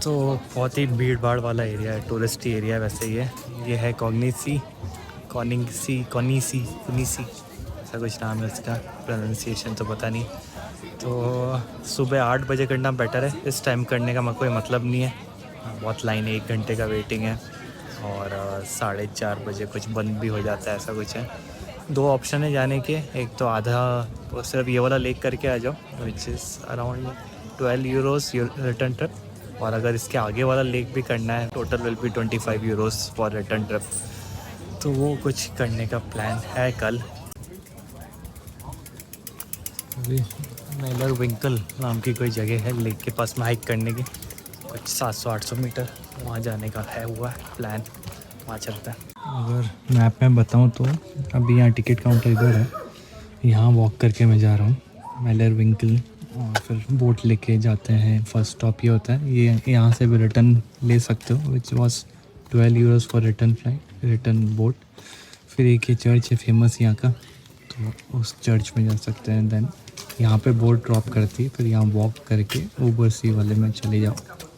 तो बहुत ही भीड़ भाड़ वाला एरिया है, टूरिस्टी एरिया है वैसे ये है कॉनिसी ऐसा कुछ नाम है इसका, प्रोनाउंसिएशन तो पता नहीं। तो सुबह 8 बजे करना बेटर है, इस टाइम करने का कोई मतलब नहीं है, बहुत लाइन है, 1 घंटे का वेटिंग है और 4:30 बजे कुछ बंद भी हो जाता है, ऐसा कुछ है। 2 ऑप्शन है जाने के, एक तो आधा तो सिर्फ ये वाला लेक करके आ जाओ which is around 12 Euros return trip, और अगर इसके आगे वाला लेक भी करना है total will be 25 Euros for return trip. तो वो कुछ करने का प्लान है कल। मेलर विंकल नाम की कोई जगह है लेक के पास में हाइक करने की, कुछ 700-800 मीटर वहाँ जाने का है हुआ प्लान, वहाँ चलता है। अगर मैप में बताऊँ तो अभी यहाँ टिकट काउंटर इधर है, यहाँ वॉक करके मैं जा रहा हूँ मेलर विंकल, और फिर बोट लेके जाते हैं। फर्स्ट स्टॉप ये होता है, ये यहाँ से भी रिटर्न ले सकते हो which was 12 Euros for return flight, return boat. फिर एक ये चर्च है फेमस यहाँ का, तो उस चर्च में जा सकते हैं। देन यहाँ पे बोट ड्रॉप करती है, फिर यहाँ वॉक करके ऊबर सी वाले में चले जाओ,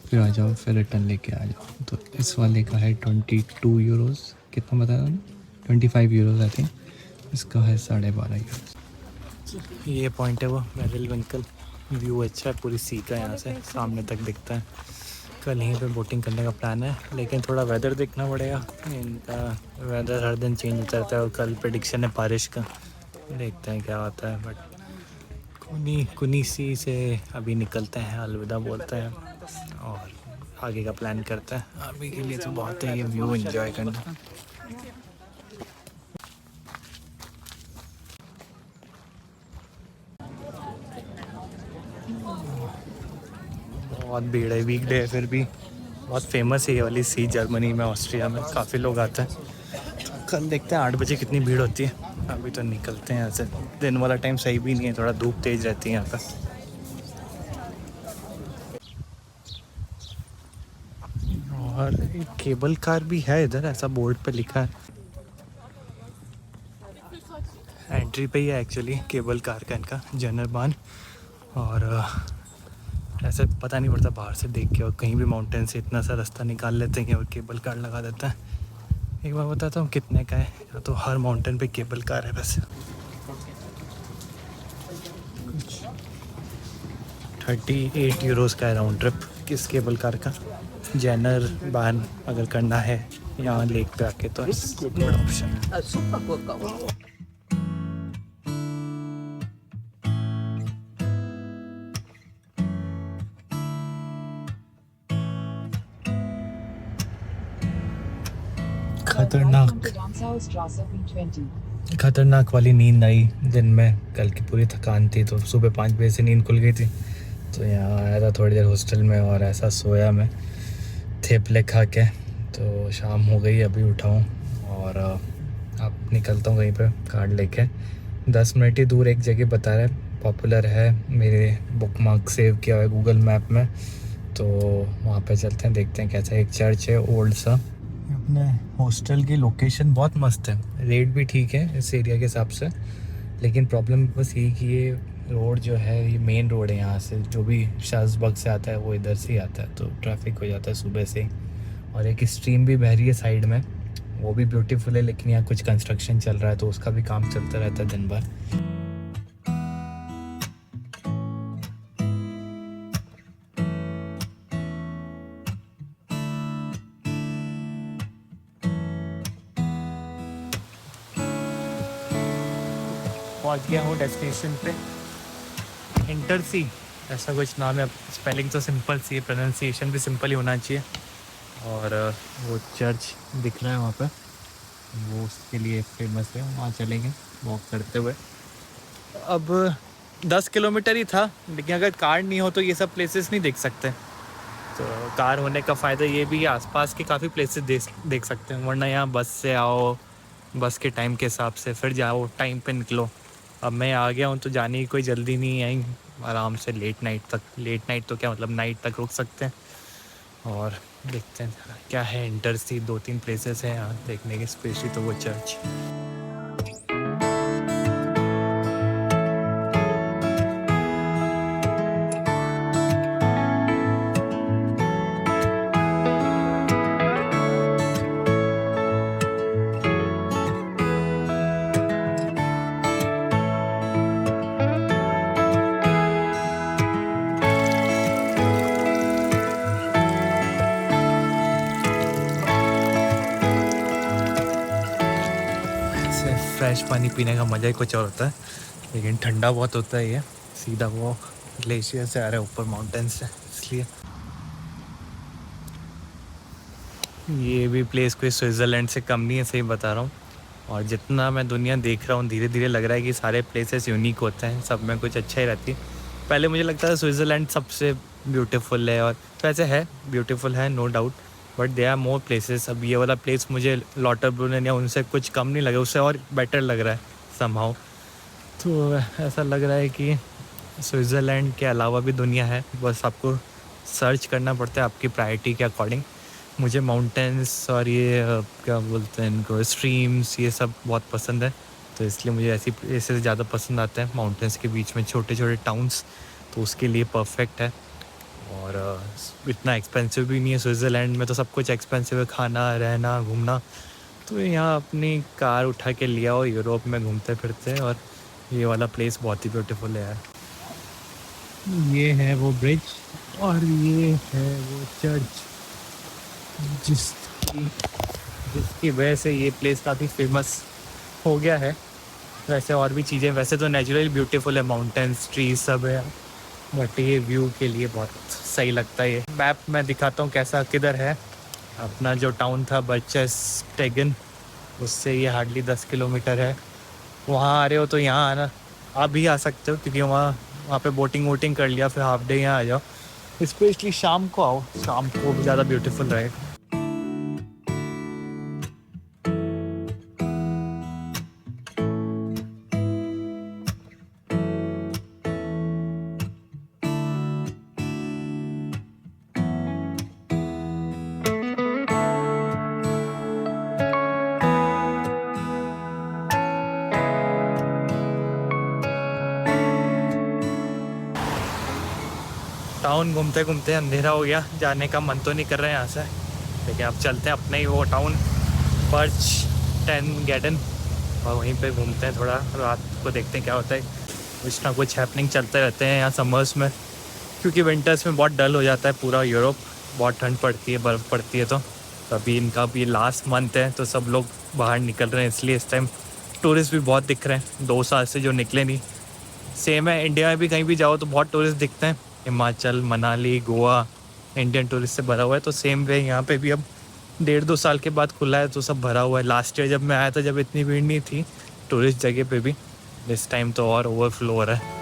फिर आ जाओ, फिर रिटर्न लेके आ जाओ। तो इस वाले का है 22 यूरोस, कितना बताया मैंने, 25 यूरोस आई थिंक। इसका है 12.5 यूरोस। ये पॉइंट है वो मेलर विंकल, व्यू अच्छा है पूरी सी का, यहाँ से सामने तक दिखता है। कल यहीं पे बोटिंग करने का प्लान है, लेकिन थोड़ा वेदर देखना पड़ेगा, इनका वेदर हर दिन चेंज होता रहता है और कल प्रेडिक्शन है बारिश का, देखते हैं क्या होता है। बट कुनीसी से अभी निकलते हैं, अलविदा बोलते हैं और आगे का प्लान करते हैं। अभी के लिए तो बहुत है ये व्यू एंजॉय करना। बहुत भीड़ है, वीकडे है, फिर भी बहुत फेमस है ये वाली सी, जर्मनी में ऑस्ट्रिया में काफ़ी लोग आते हैं। कल देखते हैं 8 बजे कितनी भीड़ होती है। अभी तो निकलते हैं यहाँ से, दिन वाला टाइम सही भी नहीं है, थोड़ा धूप तेज़ रहती है यहाँ पर। और एक केबल कार भी है इधर, ऐसा बोर्ड पे लिखा है, एंट्री पे ही है एक्चुअली केबल कार का इनका जनरल। और ऐसे पता नहीं पड़ता बाहर से देख के, और कहीं भी माउंटेन से इतना सा रास्ता निकाल लेते हैं और केबल कार लगा देता है। एक बार बताता हूँ कितने का है, या तो हर माउंटेन पे केबल कार है बस। 38 यूरोस का है राउंड ट्रिप किस केबल कार का। जैनर बान अगर करना है यहाँ लेक पे आके तो गुड ऑप्शन है। खतरनाक वाली नींद आई दिन में, कल की पूरी थकान थी, तो सुबह 5 बजे से नींद खुल गई थी। तो यहाँ आया था थोड़ी देर हॉस्टल में और ऐसा सोया मैं थेपले खा के, तो शाम हो गई, अभी उठाऊँ और अब निकलता हूँ कहीं पे कार्ड लेके। 10 मिनट ही दूर एक जगह बता रहा है, पॉपुलर है, मेरे बुकमार्क सेव किया हुआ है गूगल मैप में, तो वहाँ पे चलते हैं, देखते हैं कैसा। एक चर्च है ओल्ड सा। अपने हॉस्टल की लोकेशन बहुत मस्त है, रेट भी ठीक है इस एरिया के हिसाब से, लेकिन प्रॉब्लम बस यही कि ये रोड जो है, ये मेन रोड है, यहाँ से जो भी शाहजबाग से आता है वो इधर से ही आता है, तो ट्रैफिक हो जाता है सुबह से। और एक स्ट्रीम भी बह रही है साइड में, वो भी ब्यूटीफुल है, लेकिन यहाँ कुछ कंस्ट्रक्शन चल रहा है तो उसका भी काम चलता रहता है दिन भर। पहुँच गया हूँ डेस्टिनेशन पे, इंटरसी ऐसा कुछ नाम है। स्पेलिंग तो सिंपल सी है, प्रोनाउंसिएशन भी सिंपल ही होना चाहिए। और वो चर्च दिख रहा है वहाँ पे, वो उसके लिए फेमस है, वहाँ चलेंगे वॉक करते हुए। अब 10 किलोमीटर ही था, लेकिन अगर कार नहीं हो तो ये सब प्लेसेस नहीं देख सकते। तो कार होने का फ़ायदा ये भी है, आसपास के काफ़ी प्लेसेस देख सकते हैं, वरना यहाँ बस से आओ, बस के टाइम के हिसाब से फिर जाओ, टाइम पे निकलो। अब मैं आ गया हूँ तो जाने की कोई जल्दी नहीं है, आराम से लेट नाइट तो क्या मतलब नाइट तक रुक सकते हैं। और देखते हैं क्या है, इंटरसी 2-3 प्लेसेस हैं यहाँ देखने के, स्पेशली तो वो चर्च। फ्रेश पानी पीने का मज़ा ही कुछ और होता है, लेकिन ठंडा बहुत होता है ये। सीधा वो ग्लेशियर से आ रहा है ऊपर माउंटेन से, इसलिए ये भी प्लेस कोई स्विट्ज़रलैंड से कम नहीं है, सही बता रहा हूँ। और जितना मैं दुनिया देख रहा हूँ धीरे धीरे लग रहा है कि सारे प्लेसेस यूनिक होते हैं, सब में कुछ अच्छा ही रहती है। पहले मुझे लगता था स्विट्ज़रलैंड सबसे ब्यूटीफुल है, और वैसे है ब्यूटीफुल है no doubt, but they are more places. अब ये वाला प्लेस मुझे लॉटरब्रूनेन या उनसे कुछ कम नहीं लगा, उससे और बेटर लग रहा है समहाउ। तो ऐसा लग रहा है कि स्विट्ज़रलैंड के अलावा भी दुनिया है, बस आपको सर्च करना पड़ता है आपकी प्रायोरिटी के अकॉर्डिंग। मुझे माउंटेन्स और ये क्या बोलते हैं इनको, स्ट्रीम्स, ये सब बहुत पसंद है, तो इसलिए मुझे ऐसी प्लेसेस ज़्यादा पसंद आते हैं। माउंटेन्स के बीच में छोटे छोटे टाउन्स, तो उसके लिए परफेक्ट है। और इतना एक्सपेंसिव भी नहीं है, स्विट्ज़रलैंड में तो सब कुछ एक्सपेंसिव है, खाना रहना घूमना। तो यहाँ अपनी कार उठा के लिया और यूरोप में घूमते फिरते, और ये वाला प्लेस बहुत ही ब्यूटीफुल है यार। ये है वो ब्रिज और ये है वो चर्च जिसकी जिसकी वजह से ये प्लेस काफ़ी फेमस हो गया है। वैसे और भी चीज़ें, वैसे तो नेचुरली ब्यूटीफुल है, माउंटेन्स ट्रीज सब है, बट ये व्यू के लिए बहुत सही लगता है। ये मैप मैं दिखाता हूँ कैसा किधर है। अपना जो टाउन था बर्चेस्टेगन, उससे ये हार्डली 10 किलोमीटर है। वहाँ आ रहे हो तो यहाँ आना, आप भी आ सकते हो, क्योंकि वहाँ पे बोटिंग वोटिंग कर लिया, फिर हाफ डे यहाँ आ जाओ। स्पेशली शाम को आओ, शाम को भी ज़्यादा ब्यूटीफुल रहेगा। टाउन घूमते घूमते अंधेरा हो गया, जाने का मन तो नहीं कर रहा है यहाँ से, लेकिन अब चलते हैं अपने ही वो टाउन बर्चटेनगेडन, और वहीं पे घूमते हैं थोड़ा, रात को देखते हैं क्या होता है। कुछ ना कुछ हैपनिंग चलते रहते हैं यहाँ समर्स में, क्योंकि विंटर्स में बहुत डल हो जाता है पूरा यूरोप, बहुत ठंड पड़ती है, बर्फ़ पड़ती है। तो अभी इनका भी लास्ट मंथ है, तो सब लोग बाहर निकल रहे हैं, इसलिए इस टाइम टूरिस्ट भी बहुत दिख रहे हैं, 2 साल से जो निकले नहीं। सेम है इंडिया में भी, कहीं भी जाओ तो बहुत टूरिस्ट दिखते हैं, हिमाचल, मनाली, गोवा इंडियन टूरिस्ट से भरा हुआ है। तो सेम वे यहाँ पे भी अब 1.5-2 साल के बाद खुला है, तो सब भरा हुआ है। लास्ट ईयर जब मैं आया था, जब इतनी भीड़ नहीं थी टूरिस्ट जगह पे भी, इस टाइम तो और ओवरफ्लो हो रहा है।